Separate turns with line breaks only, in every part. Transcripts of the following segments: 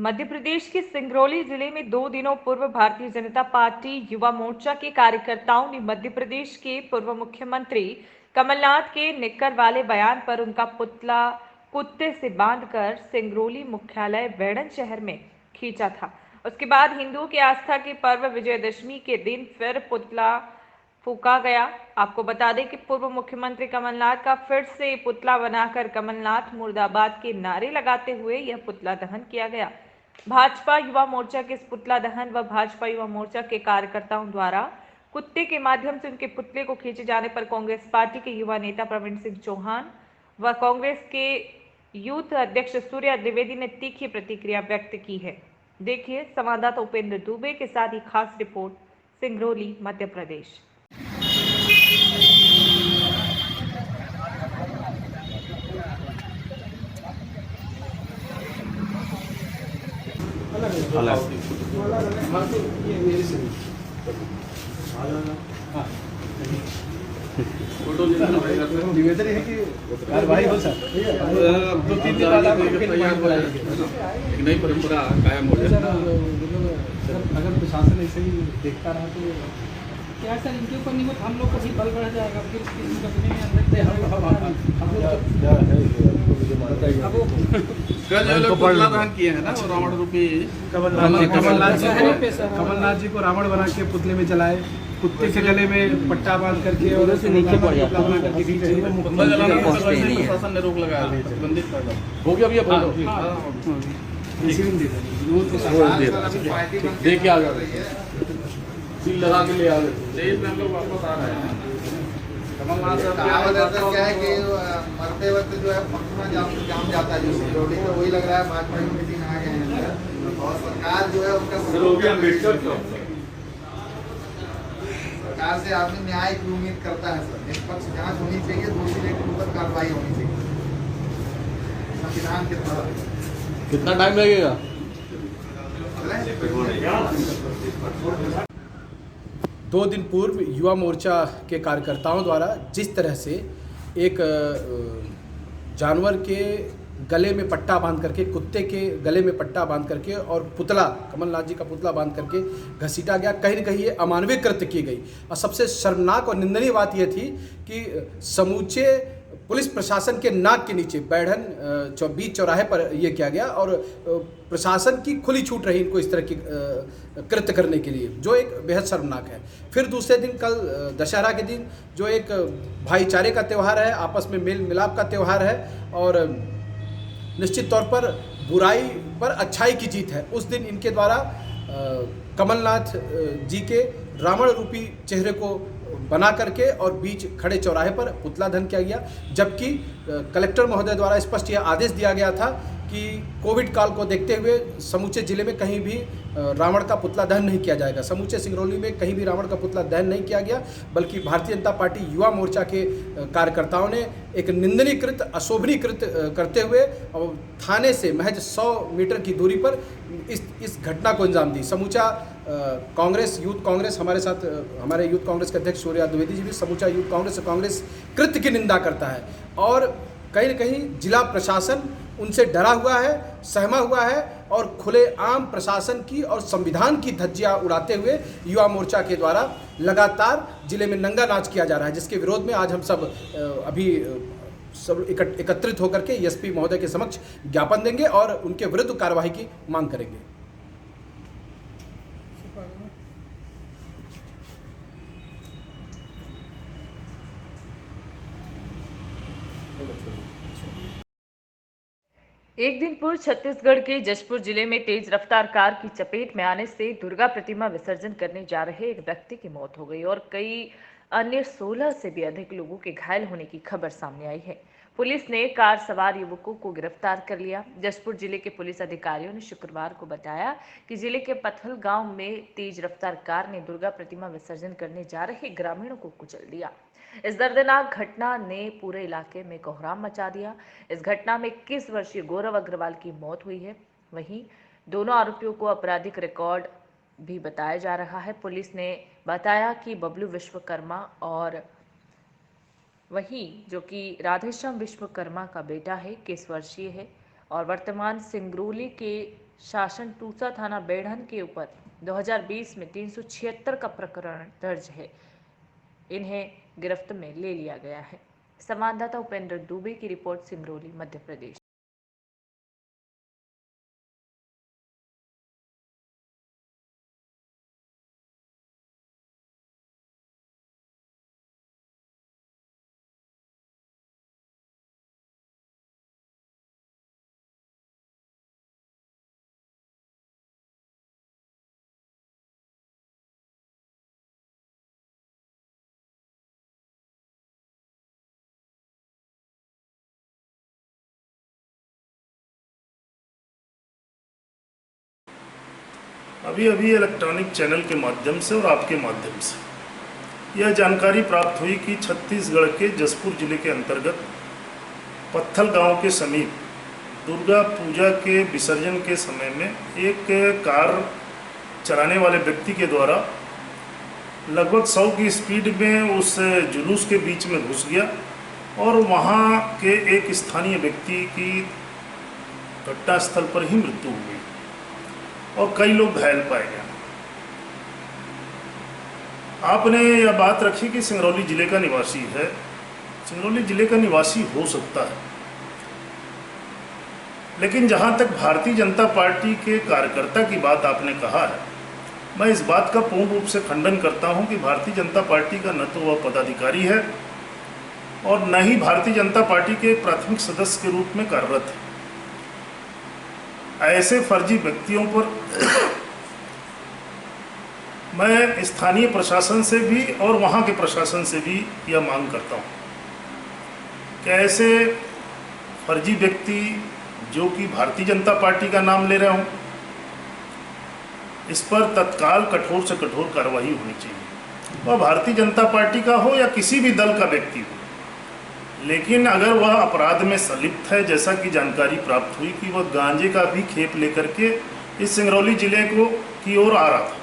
मध्य प्रदेश के सिंगरौली जिले में 2 दिनों पूर्व भारतीय जनता पार्टी युवा मोर्चा के कार्यकर्ताओं ने मध्य प्रदेश के पूर्व मुख्यमंत्री कमलनाथ के निक्कर वाले बयान पर उनका पुतला कुत्ते से बांधकर सिंगरौली मुख्यालय वेड़न शहर में खींचा था। उसके बाद हिंदुओं की आस्था के पर्व विजयदशमी के दिन फिर पुतला फूका गया। आपको बता दें कि पूर्व मुख्यमंत्री कमलनाथ का फिर से पुतला बनाकर कमलनाथ मुर्दाबाद के नारे लगाते हुए यह पुतला दहन किया गया। भाजपा युवा मोर्चा के इस पुतला दहन व भाजपा युवा मोर्चा के कार्यकर्ताओं द्वारा कुत्ते के माध्यम से उनके पुतले को खींचे जाने पर कांग्रेस पार्टी के युवा नेता प्रवीण सिंह चौहान व कांग्रेस के यूथ अध्यक्ष सूर्या द्विवेदी ने तीखी प्रतिक्रिया व्यक्त की है। देखिए संवाददाता उपेंद्र दुबे के साथ ही खास रिपोर्ट सिंगरौली मध्य प्रदेश।
फोटो निवेदन है कि भाई हो सर तो 3 दिन बाद तैयार हो जाएगी, एक नई परंपरा कायम हो जाएगी। अगर प्रशासन ऐसे ही देखता रहा तो
क्या सर इनके ऊपर नहीं हम लोग को भी बल बढ़ जाएगा फिर किसी कंपनी में अंदर
पुतला दहन किए हैं ना वो रावण रूपी कमलनाथ जी को रावण बना के पुतले में जलाए, कुत्ते के गले में पट्टा बांध करके और से नीचे पड़ जाता प्रशासन ने रोक लगाया, प्रतिबंधित कर दिया। हो गया भैया देख के आ गए, सील लगा के ले आ गए, देश में हम लोग वापस आ रहे हैं।
क्या है कि मरते वक्त जो है पटना जाम जाता है, जो सिक्योरिटी का वही लग रहा है। भाजपा की मीटिंग आ गए हैं और सरकार जो है उनका सरकार से आदमी न्याय की उम्मीद करता है। सर निष्पक्ष जांच होनी चाहिए, दोषी व्यक्ति के ऊपर कार्रवाई होनी चाहिए संविधान के तहत।
कितना टाइम लगेगा? 2 दिन पूर्व युवा मोर्चा के कार्यकर्ताओं द्वारा जिस तरह से एक जानवर के गले में पट्टा बांध करके, कुत्ते के गले में पट्टा बांध करके और पुतला, कमलनाथ जी का पुतला बांध करके घसीटा गया, कहीं न कहीं ये अमानवीय कृत्य की गई। और सबसे शर्मनाक और निंदनीय बात यह थी कि समूचे पुलिस प्रशासन के नाक के नीचे बैढ़न बीच चौराहे पर यह किया गया और प्रशासन की खुली छूट रही इनको इस तरह की कृत्य करने के लिए, जो एक बेहद शर्मनाक है। फिर दूसरे दिन कल दशहरा के दिन जो एक भाईचारे का त्यौहार है, आपस में मेल मिलाप का त्यौहार है और निश्चित तौर पर बुराई पर अच्छाई की जीत है, उस दिन इनके द्वारा कमलनाथ जी के रावण रूपी चेहरे को बना करके और बीच खड़े चौराहे पर पुतला दहन किया गया। जबकि कलेक्टर महोदय द्वारा स्पष्ट यह आदेश दिया गया था कि कोविड काल को देखते हुए समूचे जिले में कहीं भी रावण का पुतला दहन नहीं किया जाएगा। समूचे सिंगरौली में कहीं भी रावण का पुतला दहन नहीं किया गया, बल्कि भारतीय जनता पार्टी युवा मोर्चा के कार्यकर्ताओं ने एक निंदनीय कृत्य, अशोभनीय कृत्य करते हुए और थाने से महज 100 मीटर की दूरी पर इस घटना को अंजाम दी। समूचा कांग्रेस, यूथ कांग्रेस, हमारे साथ हमारे यूथ कांग्रेस के अध्यक्ष सूर्या द्विवेदी जी भी, समूचा यूथ कांग्रेस कृत्य की निंदा करता है और कहीं न कहीं जिला प्रशासन उनसे डरा हुआ है, सहमा हुआ है और खुलेआम प्रशासन की और संविधान की धज्जियां उड़ाते हुए युवा मोर्चा के द्वारा लगातार जिले में नंगा नाच किया जा रहा है, जिसके विरोध में आज हम सब अभी सब एकत्रित होकर के एसपी महोदय के समक्ष ज्ञापन देंगे और उनके विरुद्ध कार्यवाही की मांग करेंगे।
एक दिन पूर्व छत्तीसगढ़ के जशपुर जिले में तेज रफ्तार कार की चपेट में आने से दुर्गा प्रतिमा विसर्जन करने जा रहे एक व्यक्ति की मौत हो गई और कई अन्य 16 से भी अधिक लोगों के घायल होने की खबर सामने आई है। पुलिस ने कार सवार युवकों को गिरफ्तार कर लिया। जशपुर जिले के पुलिस अधिकारियों ने शुक्रवार को बताया कि जिले के पथल गांव में तेज रफ्तार कार ने दुर्गा प्रतिमा विसर्जन करने जा रहे ग्रामीणों को कुचल दिया। इस दर्दनाक घटना ने पूरे इलाके में कोहराम मचा दिया। इस घटना में 21 वर्षीय गौरव अग्रवाल की मौत हुई है। वहीं दोनों आरोपियों को आपराधिक रिकॉर्ड भी बताया जा रहा है। पुलिस ने बताया कि बबलू विश्वकर्मा और वहीं जो कि राधेश्याम विश्वकर्मा का बेटा है, 21 वर्षीय है और वर्तमान सिंगरौली के शासन टूसा थाना बेढ़न के ऊपर 2020 में 376 का प्रकरण दर्ज है। इन्हें गिरफ्त में ले लिया गया है। संवाददाता उपेंद्र दुबे की रिपोर्ट, सिंगरौली, मध्य प्रदेश।
अभी अभी इलेक्ट्रॉनिक चैनल के माध्यम से और आपके माध्यम से यह जानकारी प्राप्त हुई कि छत्तीसगढ़ के जसपुर जिले के अंतर्गत पत्थल गांव के समीप दुर्गा पूजा के विसर्जन के समय में एक कार चलाने वाले व्यक्ति के द्वारा लगभग 100 की स्पीड में उस जुलूस के बीच में घुस गया और वहां के एक स्थानीय व्यक्ति की घटनास्थल पर ही मृत्यु हो गई और कई लोग घायल पाए गए। आपने यह बात रखी कि सिंगरौली जिले का निवासी है। सिंगरौली जिले का निवासी हो सकता है, लेकिन जहां तक भारतीय जनता पार्टी के कार्यकर्ता की बात आपने कहा है, मैं इस बात का पूर्ण रूप से खंडन करता हूं कि भारतीय जनता पार्टी का न तो वह पदाधिकारी है और न ही भारतीय जनता पार्टी के प्राथमिक सदस्य के रूप में कार्यरत है। ऐसे फर्जी व्यक्तियों पर मैं स्थानीय प्रशासन से भी और वहां के प्रशासन से भी यह मांग करता हूं कि ऐसे फर्जी व्यक्ति जो कि भारतीय जनता पार्टी का नाम ले रहे हों, इस पर तत्काल कठोर से कठोर कार्रवाई होनी चाहिए। वह भारतीय जनता पार्टी का हो या किसी भी दल का व्यक्ति हो, लेकिन अगर वह अपराध में संलिप्त है, जैसा कि जानकारी प्राप्त हुई कि वह गांजे का भी खेप लेकर के इस सिंगरौली जिले की ओर आ रहा था,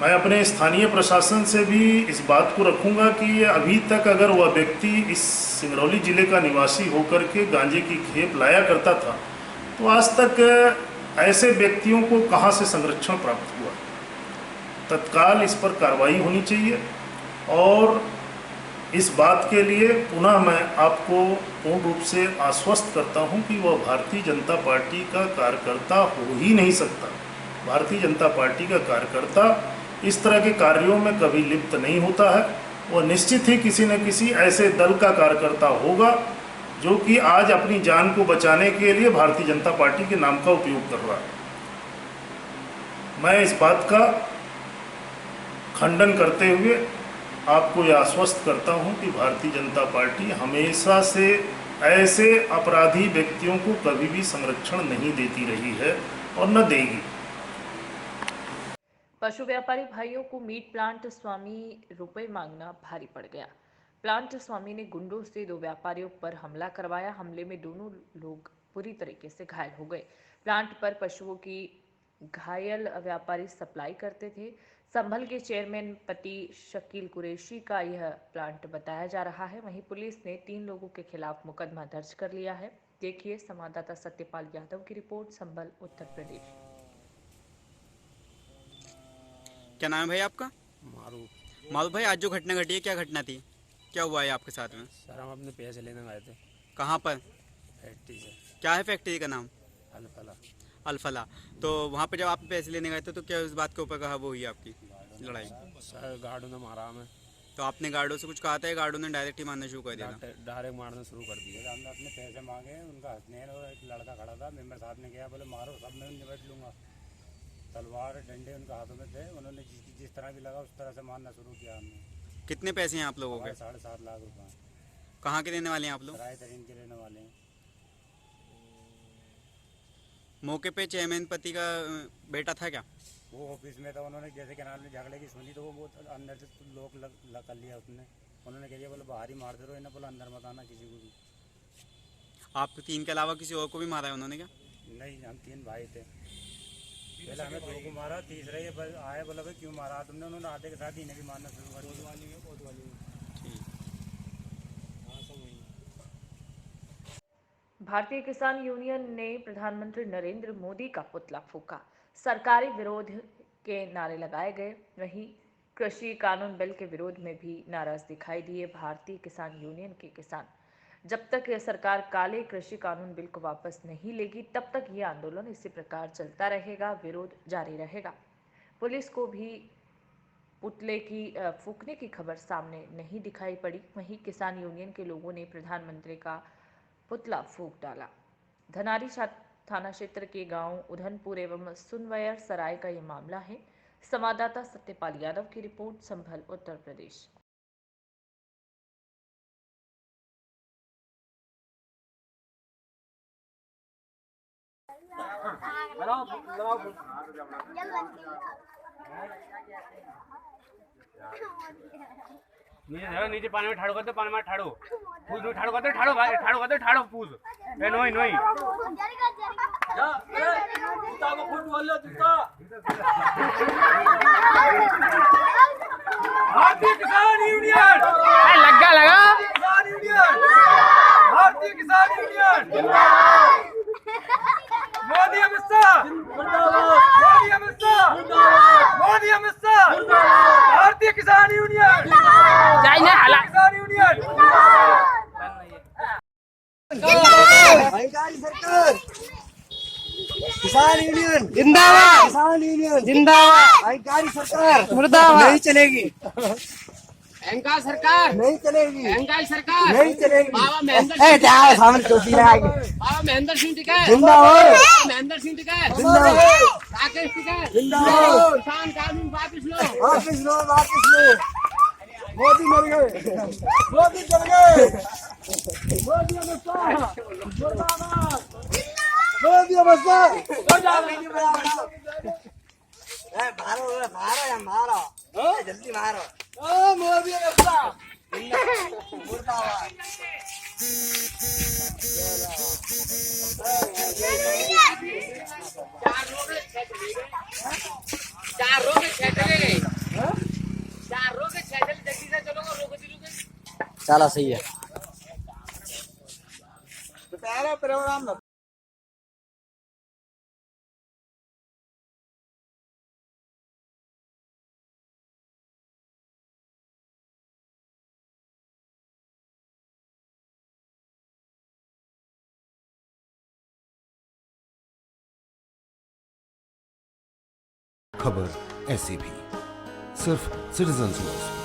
मैं अपने स्थानीय प्रशासन से भी इस बात को रखूंगा कि अभी तक अगर वह व्यक्ति इस सिंगरौली जिले का निवासी होकर के गांजे की खेप लाया करता था, तो आज तक ऐसे व्यक्तियों को कहां से संरक्षण प्राप्त हुआ। तत्काल इस पर कार्रवाई होनी चाहिए और इस बात के लिए पुनः मैं आपको पूर्ण रूप से आश्वस्त करता हूं कि वह भारतीय जनता पार्टी का कार्यकर्ता हो ही नहीं सकता। भारतीय जनता पार्टी का कार्यकर्ता इस तरह के कार्यों में कभी लिप्त नहीं होता है। वह निश्चित ही किसी न किसी ऐसे दल का कार्यकर्ता होगा जो कि आज अपनी जान को बचाने के लिए भारतीय जनता पार्टी के नाम का उपयोग कर रहा है। मैं इस बात का खंडन करते हुए आपको यह आश्वस्त करता हूं कि भारतीय जनता पार्टी हमेशा से ऐसे अपराधी व्यक्तियों को कभी भी संरक्षण नहीं देती रही है और न देगी।
पशु व्यापारी भाइयों को मीट प्लांट स्वामी रुपए मांगना भारी पड़ गया। प्लांट स्वामी ने गुंडों से 2 व्यापारियों पर हमला करवाया। हमले में दोनों लोग बुरी तरीके से घायल हो गए। प्लांट पर पशुओं की घायल व्यापारी सप्लाई करते थे। संभल के चेयरमैन पति शकील कुरैशी का यह प्लांट बताया जा रहा है। वहीं पुलिस ने 3 लोगों के खिलाफ मुकदमा दर्ज कर लिया है। देखिए संवाददाता सत्यपाल यादव की रिपोर्ट, संभल, उत्तर प्रदेश।
क्या नाम है भाई आपका? मारू भाई, आज जो घटना घटी है, क्या घटना थी? क्या हुआ है आपके साथ में?
सर हम अपने पैसे लेने गए थे
कहाँ पर?
फैक्ट्री से।
क्या है फैक्ट्री का नाम?
अलफला।
अल्फला। तो वहाँ पे जब आप पैसे लेने गए थे तो क्या उस बात के ऊपर कहा वो हुई आपकी लड़ाई?
सर गार्डों ने मारा हमें।
तो आपने गार्डों से कुछ कहा था या गार्डों ने डायरेक्ट ही मारना शुरू कर दिया था?
डायरेक्ट मारना शुरू कर दिया। हमने अपने पैसे मांगे, उनका हंसने और एक लड़का खड़ा था, मेंबर साहब ने कहा बोले मारो, सब मैं निपट लूँगा। तलवार डंडे उनके हाथों में थे, उन्होंने जिस तरह भी लगा उस तरह से मारना शुरू किया हमने।
कितने पैसे हैं आप लोगों के?
7.5 लाख रुपये।
कहाँ के रहने वाले हैं आप लोग?
राय तरीन के रहने वाले हैं।
मौके पे चेयरमैन पति का बेटा था क्या?
वो ऑफिस में था, उन्होंने जैसे कैनाल में झगड़े की सुनी तो वो अंदर से लोग कर लिया उसने। उन्होंने कह दिया बोले बाहर ही मारते रहो, इन्हें बोला अंदर मत आना किसी को भी।
आप 3 के अलावा किसी और को भी मारा है उन्होंने क्या?
नहीं, हम 3 भाई थे। पहले हमें 2 को मारा, तीसरा ये आए बोला भाई क्यों मारा तुमने, उन्होंने आधे के साथ इन्हें भी मारना शुरू कर दिया।
भारतीय किसान यूनियन ने प्रधानमंत्री नरेंद्र मोदी का पुतला फूंका। सरकारी विरोध के नारे लगाए गए। वहीं कृषि कानून बिल के विरोध में भी नाराज दिखाई दिए भारतीय किसान यूनियन के किसान। जब तक यह सरकार काले कृषि कानून बिल को वापस नहीं लेगी, तब तक यह आंदोलन इसी प्रकार चलता रहेगा, विरोध जारी रहेगा। पुलिस को भी पुतले की फूंकने की खबर सामने नहीं दिखाई पड़ी। वहीं किसान यूनियन के लोगों ने प्रधानमंत्री का पुतला फूंक डाला। धनारी थाना क्षेत्र के गांव उधनपुर एवं सुनवयर सराय का यह मामला है। संवाददाता सत्यपाल यादव की रिपोर्ट, संभल, उत्तर प्रदेश।
नीचे पानी में ठाड़ो करते, पानी में ठाड़ो पूज में ठाड़ो करते, ठाड़ो भाई ठाड़ो करते, ठाड़ो पूज ए नोई नोई जूता को फुट बोलो जूता। भारतीय किसान यूनियन लगा किसान यूनियन, भारतीय किसान यूनियन मोदी अमित शाह मोदी अमित शाह मोदी अमित शाह भारतीय किसान यूनियन किसान यूनियन
सरकार किसान यूनियन जिंदाबाद, किसान यूनियन जिंदाबाद, भाईचारी सरकार मुर्दाबाद नहीं चलेगी,
अहंकार सरकार
नहीं चलेगी,
अहंकार सरकार
नहीं चलेगी।
बाबा महेंद्र
सामने चौकी रहेगी,
बाबा महेंद्र सिंह टिकैत
जिंदाबाद,
महेंद्र सिंह टिकैत
जिंदाबाद,
राकेश टिकैत
जिंदाबाद,
किसान कानून वापस लो,
वापिस लो, वापिस लो। मोदी मर गए, मोदी चल गए, मोदी अमित शाह मुर्दाबाद, मोदी अमित शाह मारो मारो या मारो जल्दी मारो, मोदी अमित शाह मुर्दाबाद।
चार रोग चले गए, चार रोग चले जल्दी से चलो रोक दिलोगे।
चला सही है प्रोग्राम
खबर ऐसी भी सिर्फ सिटीजन न्यूज।